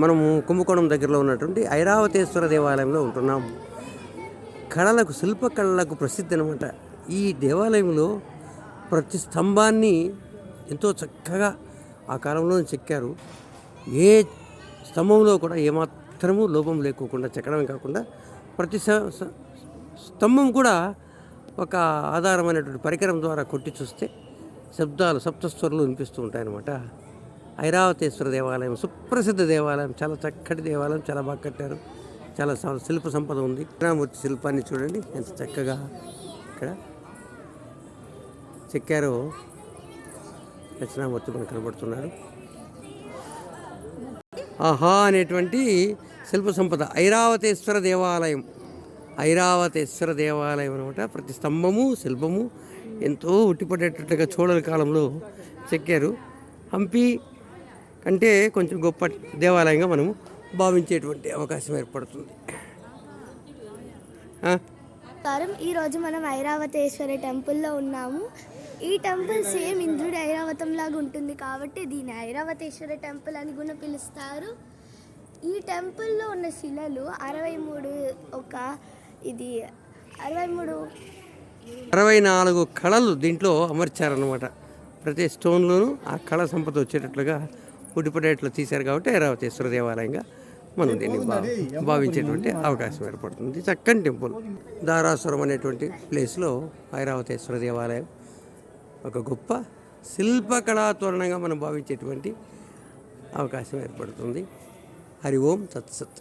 మనము కుంభకోణం దగ్గరలో ఉన్నటువంటి ఐరావతేశ్వర దేవాలయంలో ఉంటున్నాము. కళలకు, శిల్పకళలకు ప్రసిద్ధి అనమాట. ఈ దేవాలయంలో ప్రతి స్తంభాన్ని ఎంతో చక్కగా ఆ కాలంలో చెక్కారు. ఏ స్తంభంలో కూడా ఏమాత్రము లోపం లేకోకుండా చెక్కడమే కాకుండా ప్రతి స్తంభం కూడా ఒక ఆధారమైనటువంటి పరికరం ద్వారా కొట్టి చూస్తే శబ్దాలు, సప్తస్వరాలు వినిపిస్తూ ఉంటాయన్నమాట. ఐరావతేశ్వర దేవాలయం సుప్రసిద్ధ దేవాలయం, చాలా చక్కటి దేవాలయం, చాలా బాగా కట్టారు. చాలా శిల్ప సంపద ఉంది. దక్షిణామూర్తి శిల్పాన్ని చూడండి ఎంత చక్కగా ఇక్కడ చెక్కారో. దక్షిణామూర్తి మనకు కనబడుతున్నారు. ఆహా అనేటువంటి శిల్ప సంపద ఐరావతేశ్వర దేవాలయం. ఐరావతేశ్వర దేవాలయం అనమాట. ప్రతి స్తంభము, శిల్పము ఎంతో ఉట్టిపడేటట్టుగా చోళల కాలంలో చెక్కారు. హంపి కంటే కొంచెం గొప్ప దేవాలయంగా మనము భావించేటువంటి అవకాశం ఏర్పడుతుంది. ఈరోజు మనం ఐరావతేశ్వర టెంపుల్లో ఉన్నాము. ఈ టెంపుల్ సేమ్ ఇంద్రుడి ఐరావతం లాగా ఉంటుంది కాబట్టి దీన్ని ఐరావతేశ్వర టెంపుల్ అని కూడా పిలుస్తారు. ఈ టెంపుల్లో ఉన్న శిలలు 64 కళలు దీంట్లో అమర్చారనమాట. ప్రతి స్టోన్లోనూ ఆ కళ సంపద వచ్చేటట్లుగా ఉడిపడేట్లు తీశారు కాబట్టి ఐరావతేశ్వర దేవాలయంగా మనం దీన్ని భావించేటువంటి అవకాశం ఏర్పడుతుంది. చక్కని టెంపుల్. దారాసురం అనేటువంటి ప్లేస్లో ఐరావతేశ్వర దేవాలయం ఒక గొప్ప శిల్పకళాతోరణంగా మనం భావించేటువంటి అవకాశం ఏర్పడుతుంది. హరి ఓం తత్సత్.